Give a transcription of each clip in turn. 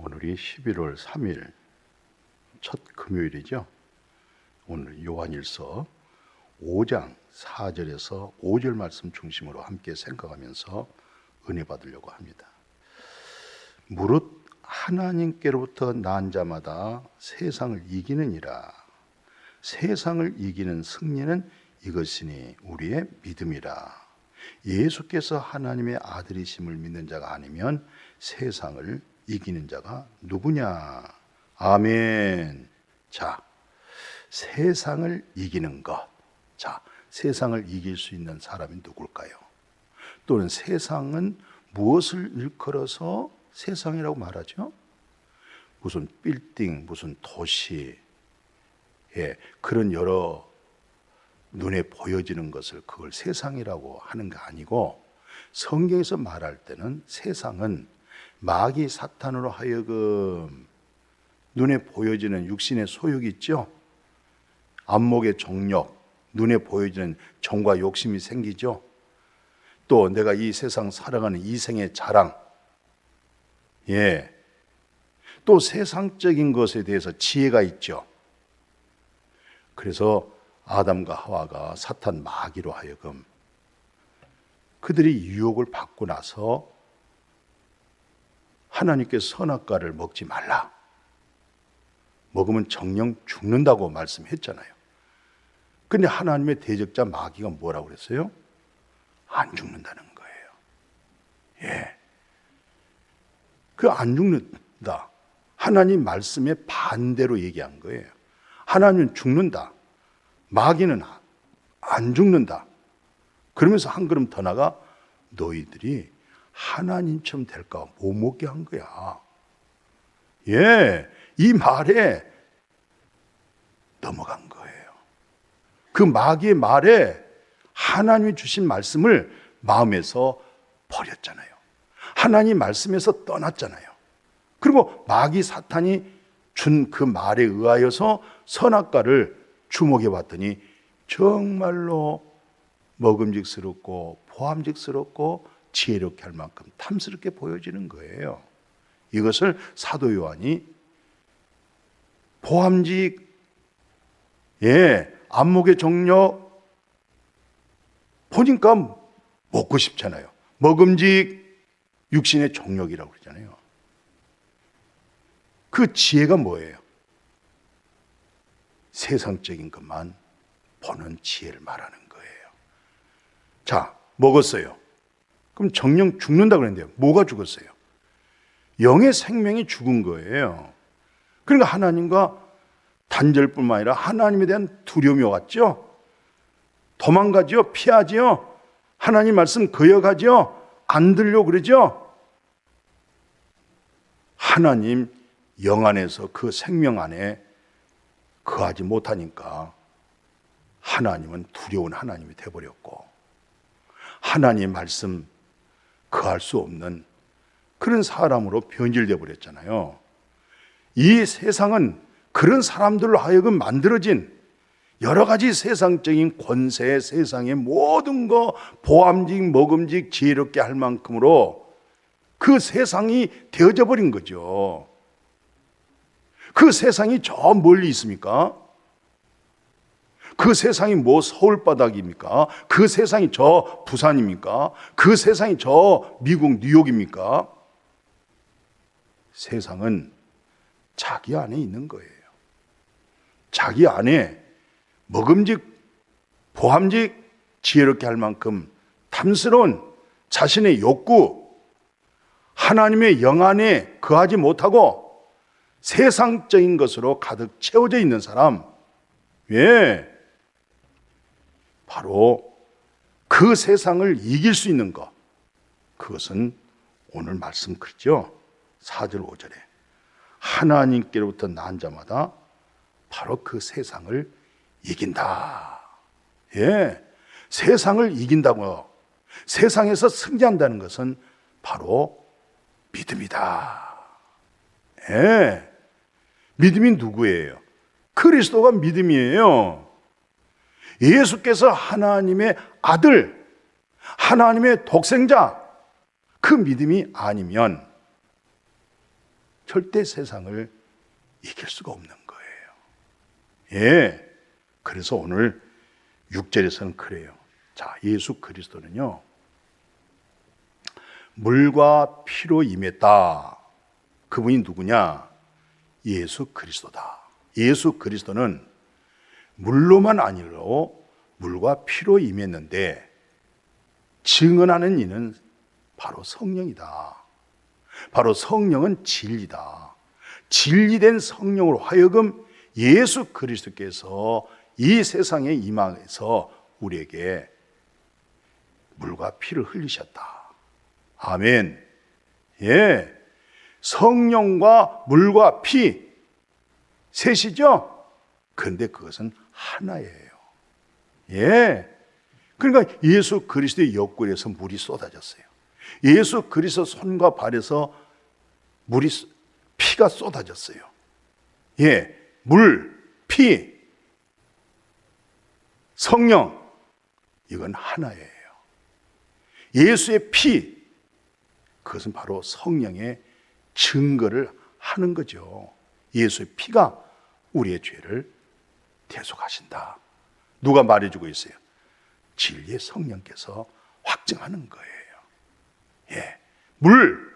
오늘이 11월 3일 첫 금요일이죠. 오늘 요한일서 5장 4절에서 5절 말씀 중심으로 함께 생각하면서 은혜 받으려고 합니다. 무릇 하나님께로부터 난 자마다 세상을 이기느니라. 세상을 이기는 승리는 이것이니 우리의 믿음이라. 예수께서 하나님의 아들이심을 믿는 자가 아니면 세상을 이기는 자가 누구냐? 아멘. 자, 세상을 이기는 것. 자, 세상을 이길 수 있는 사람이 누굴까요? 또는 세상은 무엇을 일컬어서 세상이라고 말하죠? 무슨 빌딩, 무슨 도시, 그런 여러 눈에 보여지는 것을 그걸 세상이라고 하는 게 아니고, 성경에서 말할 때는 세상은 마귀 사탄으로 하여금 눈에 보여지는 육신의 소욕이 있죠. 안목의 정욕, 눈에 보여지는 정과 욕심이 생기죠. 또 내가 이 세상 살아가는 이생의 자랑, 또 세상적인 것에 대해서 지혜가 있죠. 그래서 아담과 하와가 사탄 마귀로 하여금 그들이 유혹을 받고 나서 하나님께서 선악과를 먹지 말라, 먹으면 정령 죽는다고 말씀했잖아요. 근데 하나님의 대적자 마귀가 뭐라고 그랬어요? 안 죽는다는 거예요. 그 안 죽는다, 하나님 말씀에 반대로 얘기한 거예요. 하나님은 죽는다, 마귀는 안 죽는다. 그러면서 한 걸음 더 나가 너희들이 하나님처럼 될까 못 먹게 한 거야. 이 말에 넘어간 거예요. 그 마귀의 말에 하나님이 주신 말씀을 마음에서 버렸잖아요. 하나님 말씀에서 떠났잖아요. 그리고 마귀 사탄이 준 그 말에 의하여서 선악과를 주목해 봤더니 정말로 먹음직스럽고 보암직스럽고 지혜롭게 할 만큼 탐스럽게 보여지는 거예요. 이것을 사도 요한이 보암직, 안목의 정욕 보니까 먹고 싶잖아요. 먹음직, 육신의 정욕이라고 그러잖아요. 그 지혜가 뭐예요? 세상적인 것만 보는 지혜를 말하는 거예요. 자, 먹었어요. 그럼 정령 죽는다 그랬는데요. 뭐가 죽었어요? 영의 생명이 죽은 거예요. 그러니까 하나님과 단절뿐만 아니라 하나님에 대한 두려움이 왔죠. 도망가죠. 피하죠. 하나님 말씀 거역하죠. 안 들려고 그러죠. 하나님 영 안에서 그 생명 안에 거하지 못하니까 하나님은 두려운 하나님이 되어버렸고, 하나님의 말씀 거할 수 없는 그런 사람으로 변질되어 버렸잖아요. 이 세상은 그런 사람들로 하여금 만들어진 여러 가지 세상적인 권세, 세상의 모든 거 보암직, 먹음직, 지혜롭게 할 만큼으로 그 세상이 되어져 버린 거죠. 그 세상이 저 멀리 있습니까? 그 세상이 뭐 서울바닥입니까? 그 세상이 저 부산입니까? 그 세상이 저 미국 뉴욕입니까? 세상은 자기 안에 있는 거예요. 자기 안에 먹음직, 보암직, 지혜롭게 할 만큼 탐스러운 자신의 욕구, 하나님의 영 안에 거하지 못하고 세상적인 것으로 가득 채워져 있는 사람, 바로 그 세상을 이길 수 있는 것, 그것은 오늘 말씀 그렇죠? 4절 5절에 하나님께로부터 난 자마다 바로 그 세상을 이긴다. 세상을 이긴다고, 세상에서 승리한다는 것은 바로 믿음이다. 믿음이 누구예요? 그리스도가 믿음이에요. 예수께서 하나님의 아들, 하나님의 독생자, 그 믿음이 아니면 절대 세상을 이길 수가 없는 거예요. 예. 그래서 오늘 6절에서는 그래요. 자, 예수 그리스도는요, 물과 피로 임했다. 그분이 누구냐? 예수 그리스도다. 예수 그리스도는 물로만 아니로 물과 피로 임했는데 증언하는 이는 바로 성령이다. 바로 성령은 진리다. 진리된 성령으로 하여금 예수 그리스도께서 이 세상에 임하여서 우리에게 물과 피를 흘리셨다. 아멘. 예. 성령과 물과 피 셋이죠? 그런데 그것은 하나예요. 예. 그러니까 예수 그리스도의 옆구리에서 물이 쏟아졌어요. 예수 그리스도 손과 발에서 피가 쏟아졌어요. 예. 물, 피, 성령, 이건 하나예요. 예수의 피, 그것은 바로 성령의 증거를 하는 거죠. 예수의 피가 우리의 죄를 대속하신다. 누가 말해주고 있어요? 진리의 성령께서 확증하는 거예요. 예, 물,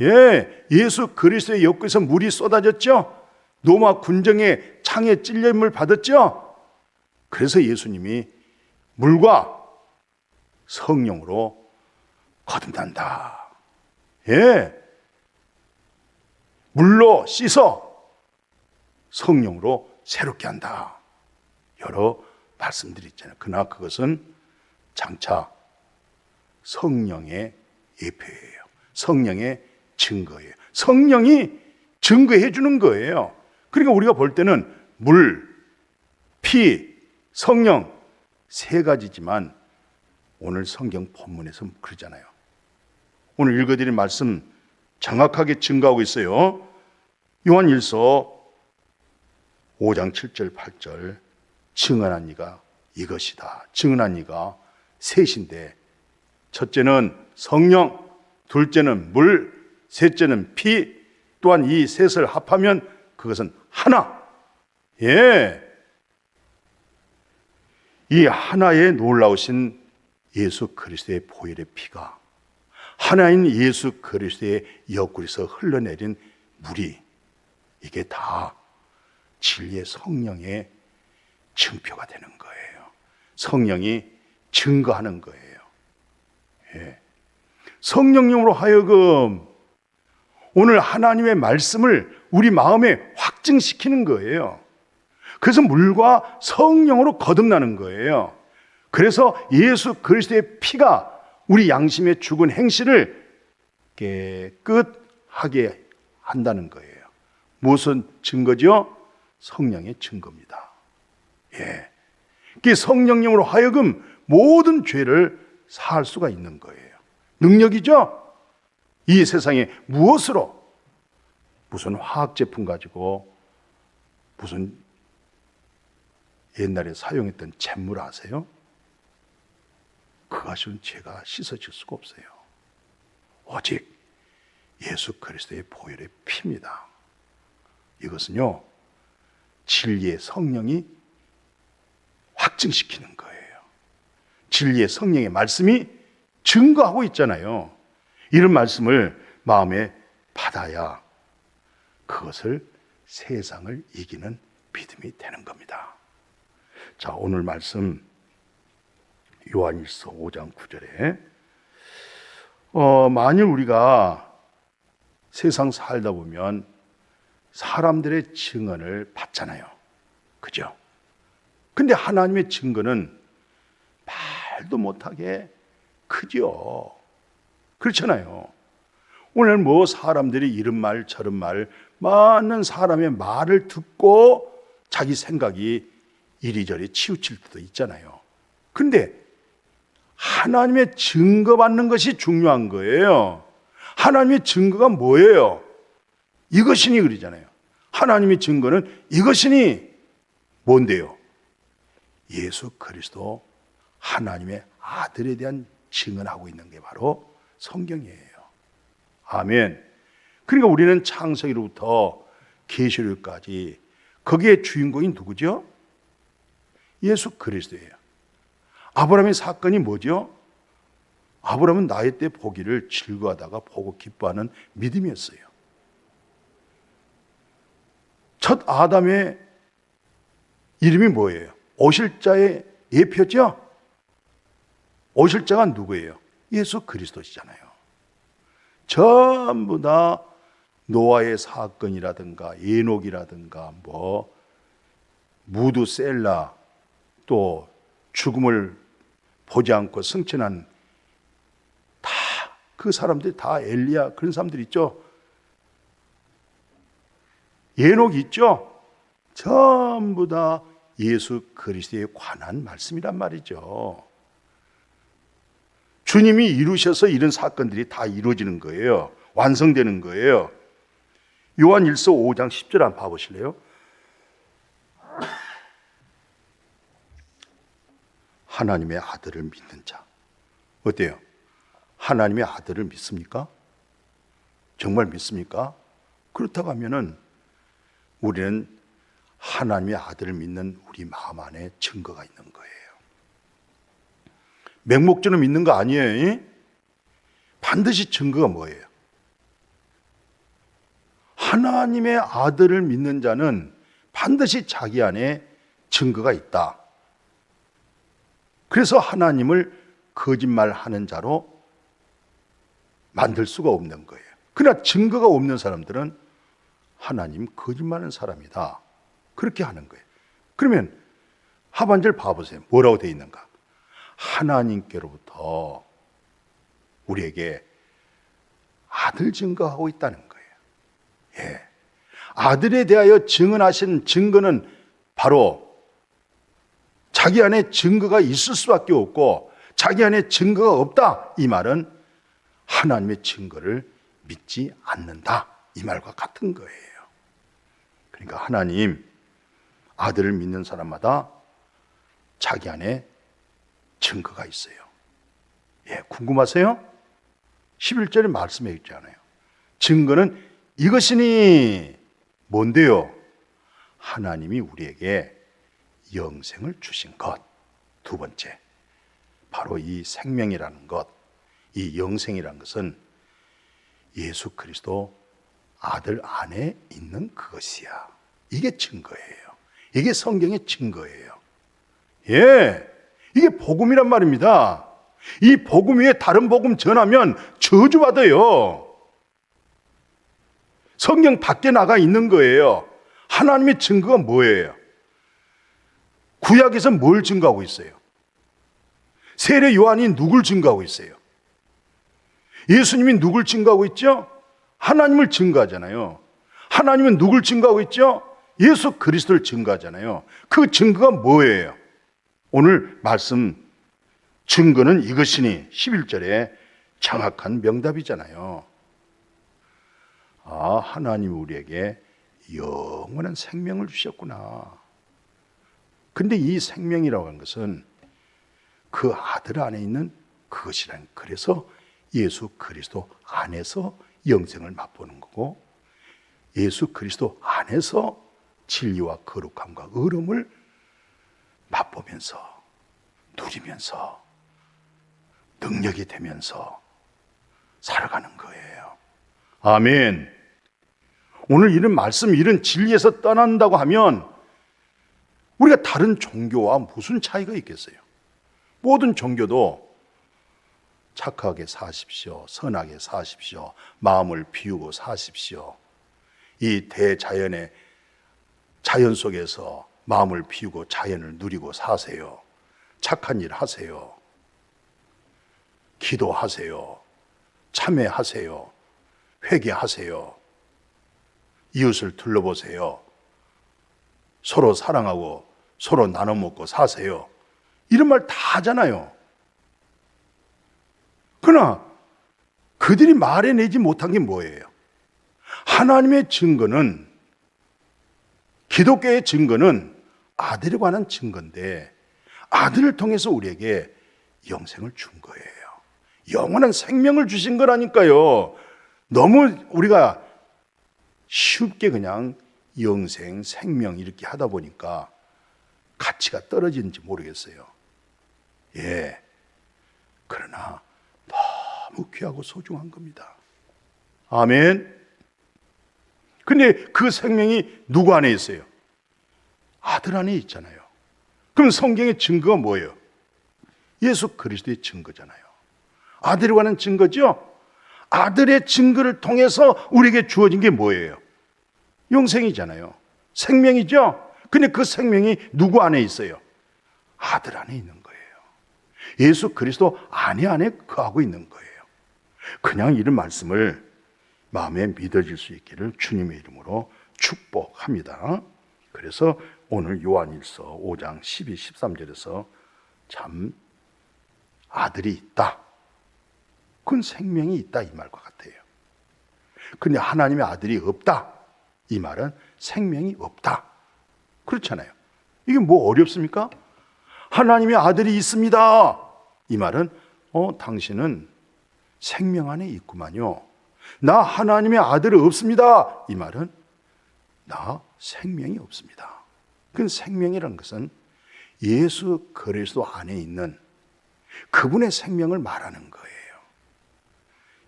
예, 예수 그리스도의 옆구리에서 물이 쏟아졌죠. 로마 군정의 창에 찔림을 받았죠. 그래서 예수님이 물과 성령으로 거듭난다. 예, 물로 씻어 성령으로 새롭게 한다. 여러 말씀들이 있잖아요. 그러나 그것은 장차 성령의 예표예요. 성령의 증거예요. 성령이 증거해 주는 거예요. 그러니까 우리가 볼 때는 물, 피, 성령 세 가지지만 오늘 성경 본문에서 그러잖아요. 오늘 읽어드린 말씀 정확하게 증거하고 있어요. 요한일서 5장 7절 8절 증언한 이가 이것이다. 증언한 이가 셋인데 첫째는 성령, 둘째는 물, 셋째는 피, 또한 이 셋을 합하면 그것은 하나. 예. 이 하나의 놀라우신 예수 그리스도의 보혈의 피가 하나인 예수 그리스도의 옆구리에서 흘러내린 물이 이게 다 진리의 성령의 증표가 되는 거예요. 성령이 증거하는 거예요. 예. 성령님으로 하여금 오늘 하나님의 말씀을 우리 마음에 확증시키는 거예요. 그래서 물과 성령으로 거듭나는 거예요. 그래서 예수 그리스도의 피가 우리 양심의 죽은 행실을 깨끗하게 한다는 거예요. 무슨 증거죠? 성령의 증거입니다. 예. 그 성령님으로 하여금 모든 죄를 사할 수가 있는 거예요. 능력이죠? 이 세상에 무엇으로? 무슨 화학제품 가지고 무슨 옛날에 사용했던 잿물 아세요? 그것은 죄가 씻어질 수가 없어요. 오직 예수 그리스도의 보혈의 피입니다. 이것은요, 진리의 성령이 확증시키는 거예요. 진리의 성령의 말씀이 증거하고 있잖아요. 이런 말씀을 마음에 받아야 그것을 세상을 이기는 믿음이 되는 겁니다. 자, 오늘 말씀 요한일서 5장 9절에 만일 우리가 세상 살다 보면 사람들의 증언을 받잖아요. 그죠? 근데 하나님의 증거는 말도 못하게 크죠. 그렇잖아요. 오늘 뭐 사람들이 이런 말 저런 말 많은 사람의 말을 듣고 자기 생각이 이리저리 치우칠 때도 있잖아요. 근데 하나님의 증거받는 것이 중요한 거예요. 하나님의 증거가 뭐예요? 이것이니 그러잖아요. 하나님의 증거는 이것이니 뭔데요? 예수 그리스도 하나님의 아들에 대한 증언하고 있는 게 바로 성경이에요. 아멘. 그러니까 우리는 창세기로부터 계시록까지 거기에 주인공이 누구죠? 예수 그리스도예요. 아브라함의 사건이 뭐죠? 아브라함은 나이 때 보기를 즐거워하다가 보고 기뻐하는 믿음이었어요. 첫 아담의 이름이 뭐예요? 오실 자의 예표죠? 오실 자가 누구예요? 예수 그리스도시잖아요. 전부 다 노아의 사건이라든가 에녹이라든가 무드셀라, 또 죽음을 보지 않고 승천한 다 그 사람들이 다 엘리야 그런 사람들 있죠. 에녹이 있죠. 전부 다 예수 그리스도에 관한 말씀이란 말이죠. 주님이 이루셔서 이런 사건들이 다 이루어지는 거예요. 완성되는 거예요. 요한일서 5장 10절 한번 봐보실래요? 하나님의 아들을 믿는 자. 어때요? 하나님의 아들을 믿습니까? 정말 믿습니까? 그렇다고 하면은 우리는 하나님의 아들을 믿는 우리 마음 안에 증거가 있는 거예요. 맹목적으로 믿는 거 아니에요. 반드시 증거가 뭐예요? 하나님의 아들을 믿는 자는 반드시 자기 안에 증거가 있다. 그래서 하나님을 거짓말하는 자로 만들 수가 없는 거예요. 그러나 증거가 없는 사람들은 하나님 거짓말하는 사람이다. 그렇게 하는 거예요. 그러면 하반절 봐보세요. 뭐라고 되어 있는가? 하나님께로부터 우리에게 아들 증거하고 있다는 거예요. 예. 아들에 대하여 증언하신 증거는 바로 자기 안에 증거가 있을 수밖에 없고, 자기 안에 증거가 없다, 이 말은 하나님의 증거를 믿지 않는다, 이 말과 같은 거예요. 그러니까 하나님 아들을 믿는 사람마다 자기 안에 증거가 있어요. 예, 궁금하세요? 11절에 말씀해 있잖아요. 증거는 이것이니 뭔데요? 하나님이 우리에게 영생을 주신 것. 두 번째, 바로 이 생명이라는 것, 이 영생이라는 것은 예수 그리스도 아들 안에 있는 그것이야. 이게 증거예요. 이게 성경의 증거예요. 예, 이게 복음이란 말입니다. 이 복음 위에 다른 복음 전하면 저주받아요. 성경 밖에 나가 있는 거예요. 하나님의 증거가 뭐예요? 구약에서 뭘 증거하고 있어요? 세례 요한이 누굴 증거하고 있어요? 예수님이 누굴 증거하고 있죠? 하나님을 증거하잖아요. 하나님은 누굴 증거하고 있죠? 예수 그리스도를 증거하잖아요. 그 증거가 뭐예요? 오늘 말씀 증거는 이것이니 11절에 정확한 명답이잖아요. 아, 하나님이 우리에게 영원한 생명을 주셨구나. 근데 이 생명이라고 하는 것은 그 아들 안에 있는 그것이란, 그래서 예수 그리스도 안에서 영생을 맛보는 거고, 예수 그리스도 안에서 진리와 거룩함과 의로움을 맛보면서 누리면서 능력이 되면서 살아가는 거예요. 아멘. 오늘 이런 말씀, 이런 진리에서 떠난다고 하면 우리가 다른 종교와 무슨 차이가 있겠어요? 모든 종교도 착하게 사십시오, 선하게 사십시오, 마음을 비우고 사십시오, 이 대자연의 자연 속에서 마음을 비우고 자연을 누리고 사세요, 착한 일 하세요, 기도하세요, 참회하세요, 회개하세요, 이웃을 둘러보세요, 서로 사랑하고 서로 나눠 먹고 사세요, 이런 말 다 하잖아요. 그러나 그들이 말해내지 못한 게 뭐예요? 하나님의 증거는, 기독교의 증거는 아들에 관한 증거인데 아들을 통해서 우리에게 영생을 준 거예요. 영원한 생명을 주신 거라니까요. 너무 우리가 쉽게 그냥 영생, 생명 이렇게 하다 보니까 가치가 떨어지는지 모르겠어요. 예. 그러나 너무 귀하고 소중한 겁니다. 아멘. 근데 그 생명이 누구 안에 있어요? 아들 안에 있잖아요. 그럼 성경의 증거가 뭐예요? 예수 그리스도의 증거잖아요. 아들에 관한 증거죠? 아들의 증거를 통해서 우리에게 주어진 게 뭐예요? 영생이잖아요. 생명이죠? 근데 그 생명이 누구 안에 있어요? 아들 안에 있는 거예요. 예수 그리스도 안에 거하고 있는 거예요. 그냥 이런 말씀을 마음에 믿어질 수 있기를 주님의 이름으로 축복합니다. 그래서 오늘 요한일서 5장 12, 13절에서 참 아들이 있다. 그건 생명이 있다 이 말과 같아요. 근데 하나님의 아들이 없다. 이 말은 생명이 없다. 그렇잖아요. 이게 뭐 어렵습니까? 하나님의 아들이 있습니다. 이 말은 당신은 생명 안에 있구만요. 나 하나님의 아들이 없습니다. 이 말은 나 생명이 없습니다. 그 생명이라는 것은 예수 그리스도 안에 있는 그분의 생명을 말하는 거예요.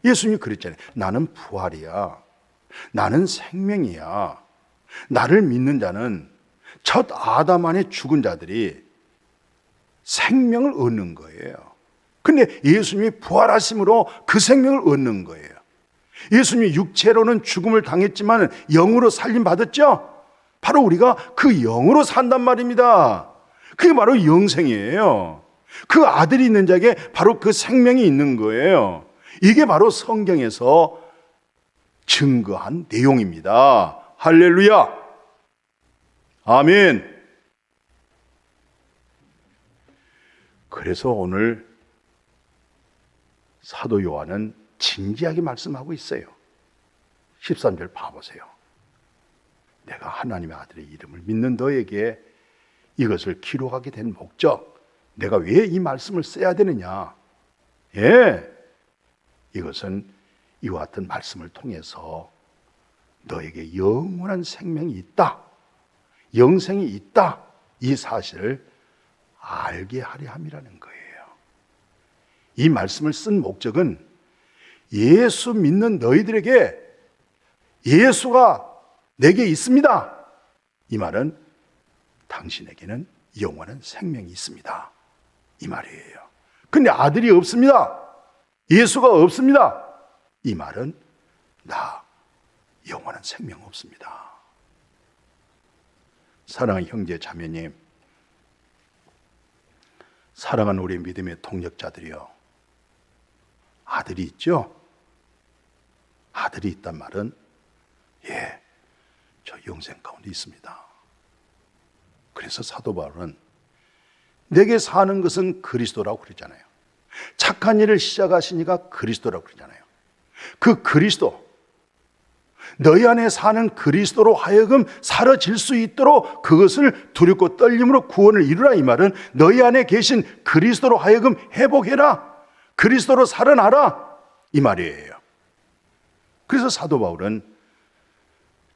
예수님이 그랬잖아요. 나는 부활이야. 나는 생명이야. 나를 믿는 자는 첫 아담 안에 죽은 자들이 생명을 얻는 거예요. 근데 예수님이 부활하심으로 그 생명을 얻는 거예요. 예수님이 육체로는 죽음을 당했지만 영으로 살림 받았죠? 바로 우리가 그 영으로 산단 말입니다. 그게 바로 영생이에요. 그 아들이 있는 자에게 바로 그 생명이 있는 거예요. 이게 바로 성경에서 증거한 내용입니다. 할렐루야. 아멘. 그래서 오늘 사도 요한은 진지하게 말씀하고 있어요. 13절 봐보세요. 내가 하나님의 아들의 이름을 믿는 너에게 이것을 기록하게 된 목적, 내가 왜 이 말씀을 써야 되느냐? 예, 이것은 이와 같은 말씀을 통해서 너에게 영원한 생명이 있다, 영생이 있다, 이 사실을 알게 하려 함이라는 거예요. 이 말씀을 쓴 목적은 예수 믿는 너희들에게 예수가 내게 있습니다. 이 말은 당신에게는 영원한 생명이 있습니다. 이 말이에요. 근데 아들이 없습니다. 예수가 없습니다. 이 말은 나 영원한 생명 없습니다. 사랑하는 형제 자매님, 사랑하는 우리 믿음의 동력자들이요, 아들이 있죠? 아들이 있단 말은 예, 저 영생 가운데 있습니다. 그래서 사도 바울은 내게 사는 것은 그리스도라고 그러잖아요. 착한 일을 시작하시니까 그리스도라고 그러잖아요. 그 그리스도, 너희 안에 사는 그리스도로 하여금 사라질 수 있도록 그것을 두렵고 떨림으로 구원을 이루라. 이 말은 너희 안에 계신 그리스도로 하여금 회복해라, 그리스도로 살아나라, 이 말이에요. 그래서 사도 바울은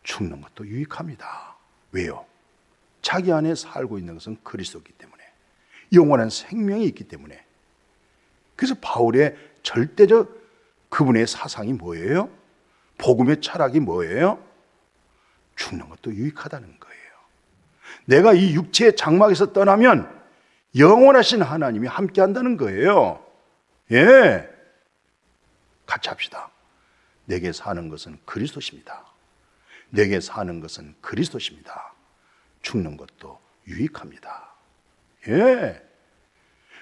죽는 것도 유익합니다. 왜요? 자기 안에 살고 있는 것은 그리스도이기 때문에, 영원한 생명이 있기 때문에. 그래서 바울의 절대적 그분의 사상이 뭐예요? 복음의 철학이 뭐예요? 죽는 것도 유익하다는 거예요. 내가 이 육체의 장막에서 떠나면 영원하신 하나님이 함께 한다는 거예요. 예, 같이 합시다. 내게 사는 것은 그리스도십니다. 내게 사는 것은 그리스도십니다. 죽는 것도 유익합니다. 예,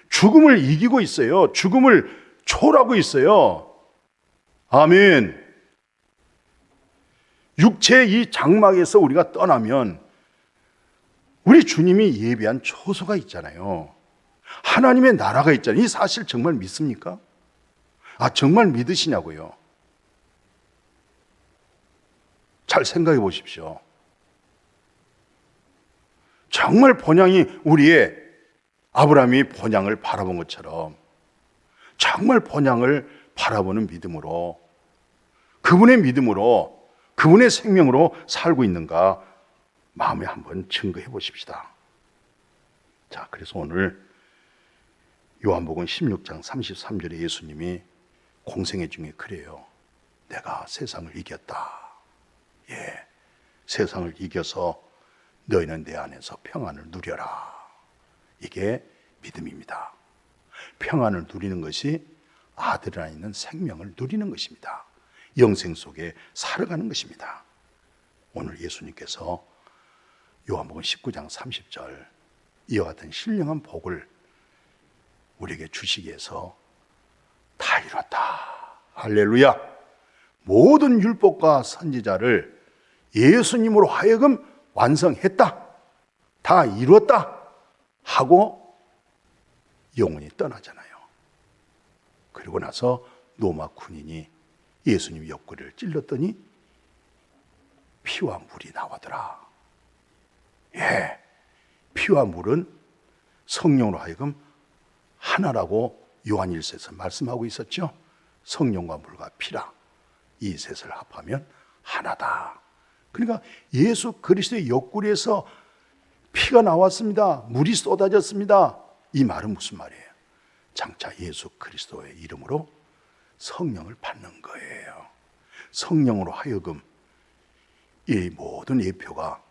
죽음을 이기고 있어요. 죽음을 초월하고 있어요. 아멘. 육체의 이 장막에서 우리가 떠나면 우리 주님이 예비한 초소가 있잖아요. 하나님의 나라가 있잖아요. 이 사실 정말 믿습니까? 정말 믿으시냐고요? 잘 생각해 보십시오. 정말 본향이 우리의 아브라함이 본향을 바라본 것처럼 정말 본향을 바라보는 믿음으로, 그분의 믿음으로 그분의 생명으로 살고 있는가 마음에 한번 증거해 보십시다. 자, 그래서 오늘 요한복음 16장 33절에 예수님이 공생애 중에 그래요. 내가 세상을 이겼다. 예, 세상을 이겨서 너희는 내 안에서 평안을 누려라. 이게 믿음입니다. 평안을 누리는 것이 아들 안에 있는 생명을 누리는 것입니다. 영생 속에 살아가는 것입니다. 오늘 예수님께서 요한복음 19장 30절 이와 같은 신령한 복을 우리에게 주시기 위해서 다 이뤘다. 할렐루야. 모든 율법과 선지자를 예수님으로 하여금 완성했다. 다 이뤘다. 하고 영혼이 떠나잖아요. 그리고 나서 로마 군인이 예수님 옆구리를 찔렀더니 피와 물이 나오더라. 예, 피와 물은 성령으로 하여금 하나라고 요한 1서에서 말씀하고 있었죠. 성령과 물과 피라, 이 셋을 합하면 하나다. 그러니까 예수 그리스도의 옆구리에서 피가 나왔습니다. 물이 쏟아졌습니다. 이 말은 무슨 말이에요? 장차 예수 그리스도의 이름으로 성령을 받는 거예요. 성령으로 하여금 이 모든 예표가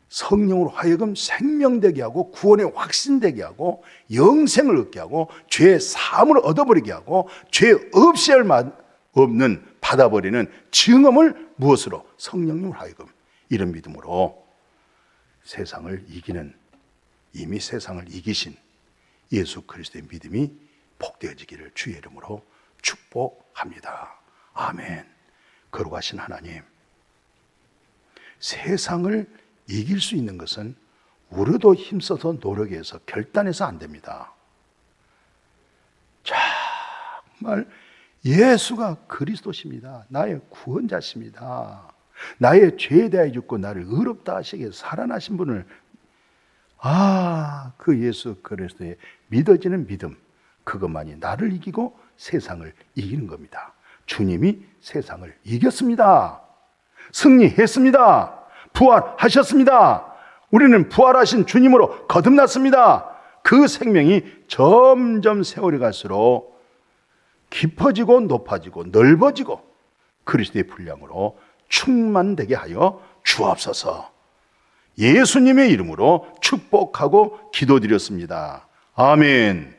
성령으로 하여금 생명되게 하고 구원의 확신되게 하고 영생을 얻게 하고 죄의 사함을 얻어버리게 하고 죄 없이 할 없는 받아버리는 증언을 무엇으로? 성령님을 하여금 이런 믿음으로 세상을 이기는, 이미 세상을 이기신 예수 그리스도의 믿음이 복되어지기를 주의 이름으로 축복합니다. 아멘. 거룩하신 하나님, 세상을 이길 수 있는 것은 우리도 힘써서 노력해서 결단해서 안 됩니다. 정말 예수가 그리스도십니다. 나의 구원자십니다. 나의 죄에 대하여 죽고 나를 의롭다 하시게 살아나신 분을, 그 예수 그리스도의 믿어지는 믿음, 그것만이 나를 이기고 세상을 이기는 겁니다. 주님이 세상을 이겼습니다. 승리했습니다. 부활하셨습니다. 우리는 부활하신 주님으로 거듭났습니다. 그 생명이 점점 세월이 갈수록 깊어지고 높아지고 넓어지고 그리스도의 분량으로 충만되게 하여 주옵소서. 예수님의 이름으로 축복하고 기도드렸습니다. 아멘.